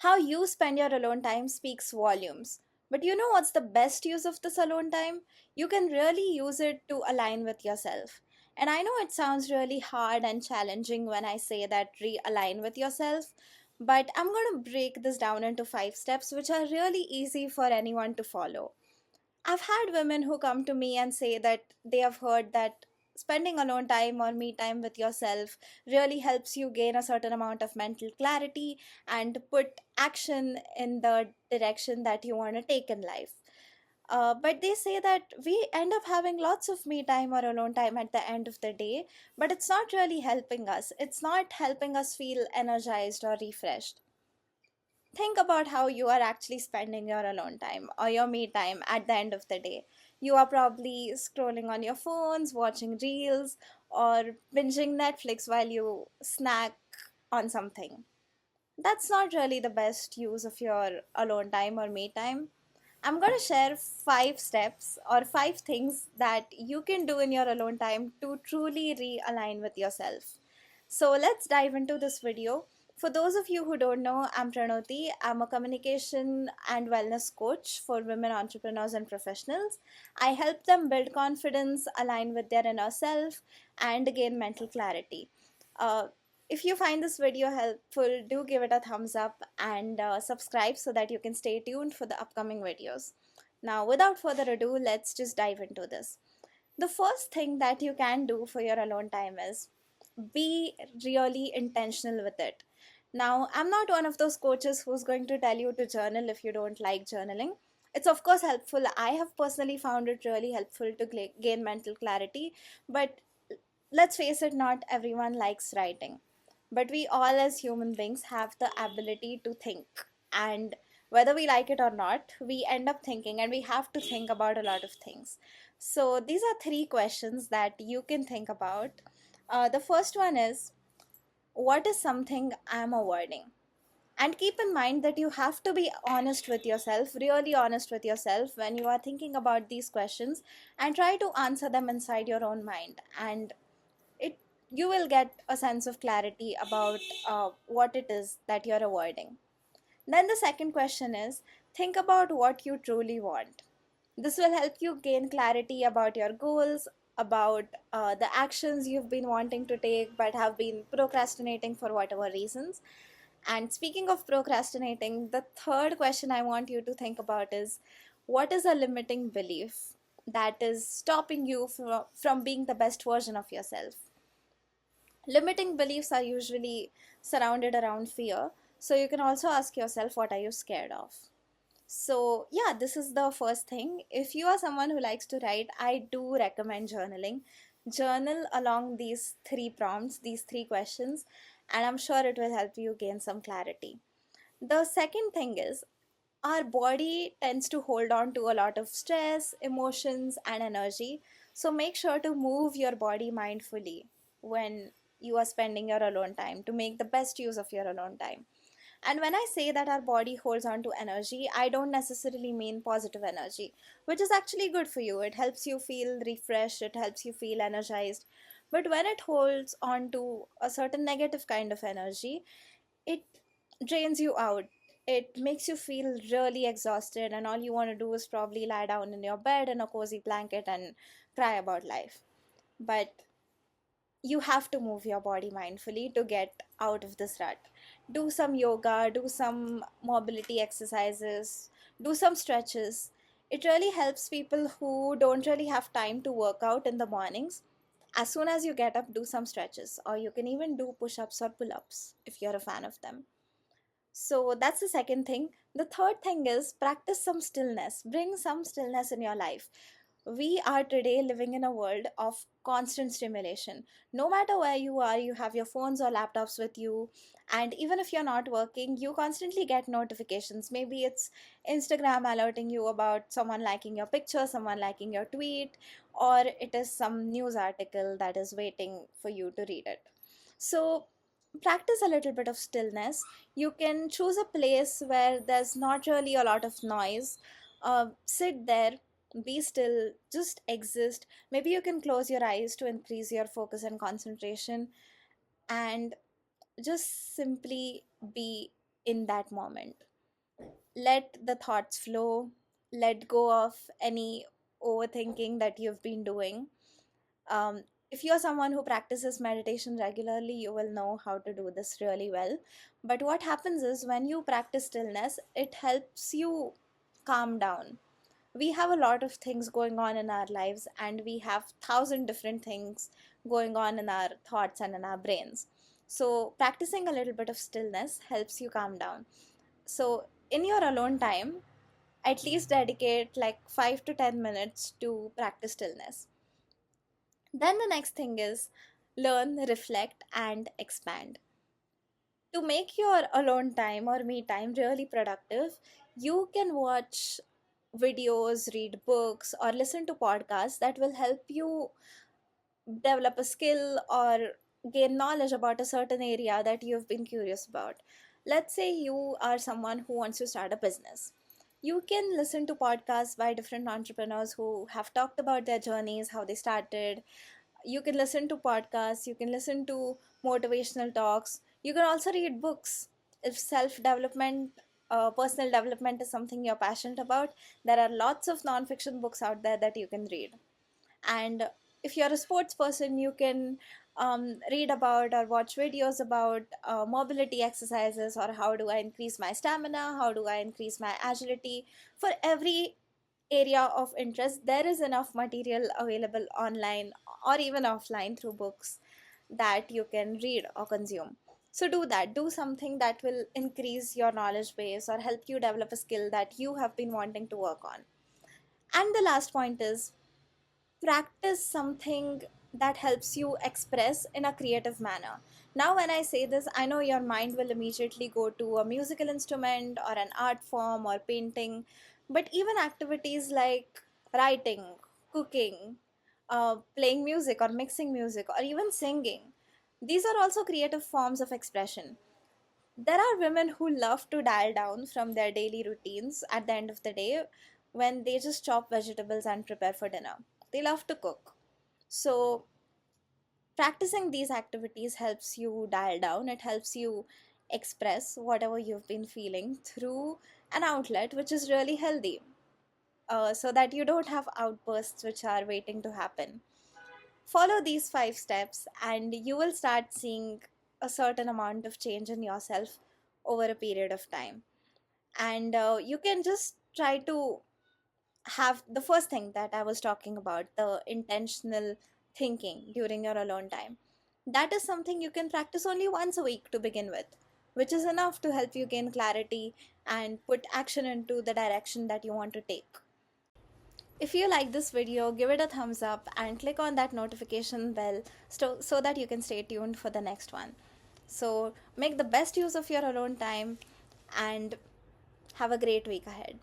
How you spend your alone time speaks volumes. But you know what's the best use of this alone time? You can really use it to align with yourself. And I know it sounds really hard and challenging when I say that realign with yourself, but I'm going to break this down into 5 steps which are really easy for anyone to follow. I've had women who come to me and say that they have heard that spending alone time or me time with yourself really helps you gain a certain amount of mental clarity and put action in the direction that you want to take in life. But they say that we end up having lots of me time or alone time at the end of the day, but it's not really helping us. It's not helping us feel energized or refreshed. Think about how you are actually spending your alone time or your me time at the end of the day. You are probably scrolling on your phones, watching reels, or binging Netflix while you snack on something. That's not really the best use of your alone time or me time. I'm going to share 5 steps or 5 things that you can do in your alone time to truly realign with yourself. So let's dive into this video. For those of you who don't know, I'm Pranoti. I'm a communication and wellness coach for women entrepreneurs and professionals. I help them build confidence, align with their inner self, and gain mental clarity. Uh, if you find this video helpful, do give it a thumbs up and subscribe so that you can stay tuned for the upcoming videos. Now, without further ado, let's just dive into this. The first thing that you can do for your alone time is be really intentional with it. Now, I'm not one of those coaches who's going to tell you to journal if you don't like journaling. It's of course helpful. I have personally found it really helpful to gain mental clarity, but let's face it, not everyone likes writing. But we all, as human beings, have the ability to think. And whether we like it or not, we end up thinking and we have to think about a lot of things. So, these are 3 questions that you can think about. The first one is, what is something I'm avoiding? And keep in mind that you have to be honest with yourself, really honest with yourself when you are thinking about these questions, and try to answer them inside your own mind. And it you will get a sense of clarity about what it is that you're avoiding. Then the second question is, think about what you truly want. This will help you gain clarity about your goals, about the actions you've been wanting to take but have been procrastinating for whatever reasons. And speaking of procrastinating, the third question I want you to think about is, what is a limiting belief that is stopping you from being the best version of yourself? Limiting beliefs are usually surrounded around fear. So you can also ask yourself, what are you scared of? So, yeah, this is the first thing. If you are someone who likes to write, I do recommend journaling. Journal along these 3 prompts, these 3 questions, and I'm sure it will help you gain some clarity. The second thing is, our body tends to hold on to a lot of stress, emotions, and energy. So make sure to move your body mindfully when you are spending your alone time to make the best use of your alone time. And when I say that our body holds on to energy, I don't necessarily mean positive energy, which is actually good for you. It helps you feel refreshed, it helps you feel energized. But when it holds on to a certain negative kind of energy, it drains you out. It makes you feel really exhausted, and all you want to do is probably lie down in your bed in a cozy blanket and cry about life. But you have to move your body mindfully to get out of this rut. Do some yoga, do some mobility exercises, do some stretches. It really helps people who don't really have time to work out in the mornings. As soon as you get up, do some stretches, or you can even do push ups or pull ups if you're a fan of them. So that's the second thing. The third thing is, practice some stillness. Bring some stillness in your life. We are today living in a world of constant stimulation. No matter where you are, you have your phones or laptops with you. And even if you're not working, you constantly get notifications. Maybe it's Instagram alerting you about someone liking your picture, someone liking your tweet, or it is some news article that is waiting for you to read it. So, practice a little bit of stillness. You can choose a place where there's not really a lot of noise. Sit there, be still, just exist. Maybe you can close your eyes to increase your focus and concentration, and just simply be in that moment. Let the thoughts flow, let go of any overthinking that you've been doing. If you're someone who practices meditation regularly, you will know how to do this really well. But what happens is when you practice stillness, it helps you calm down. We have a lot of things going on in our lives, and we have thousand different things going on in our thoughts and in our brains. So practicing a little bit of stillness helps you calm down. So in your alone time, at least dedicate like 5 to 10 minutes to practice stillness. Then the next thing is learn, reflect, and expand. To make your alone time or me time really productive, you can watch videos, read books, or listen to podcasts that will help you develop a skill or gain knowledge about a certain area that you've been curious about. Let's say you are someone who wants to start a business. You can listen to podcasts by different entrepreneurs who have talked about their journeys, how they started. You can listen to podcasts, you can listen to motivational talks, you can also read books. If self development, personal development is something you're passionate about, there are lots of non-fiction books out there that you can read. And if you're a sports person, you can read about or watch videos about mobility exercises, or how do I increase my stamina, how do I increase my agility. For every area of interest, there is enough material available online or even offline through books that you can read or consume. So do that. Do something that will increase your knowledge base or help you develop a skill that you have been wanting to work on. And the last point is practice something that helps you express in a creative manner. Now, when I say this, I know your mind will immediately go to a musical instrument or an art form or painting, but even activities like writing, cooking, playing music or mixing music, or even singing, these are also creative forms of expression. There are women who love to dial down from their daily routines at the end of the day when they just chop vegetables and prepare for dinner. They love to cook. So, practicing these activities helps you dial down, it helps you express whatever you've been feeling through an outlet which is really healthy, so that you don't have outbursts which are waiting to happen. Follow these 5 steps, and you will start seeing a certain amount of change in yourself over a period of time. And you can just try to have the first thing that I was talking about, the intentional thinking during your alone time. That is something you can practice only once a week to begin with, which is enough to help you gain clarity and put action into the direction that you want to take. If you like this video, give it a thumbs up and click on that notification bell so that you can stay tuned for the next one. So, make the best use of your alone time and have a great week ahead.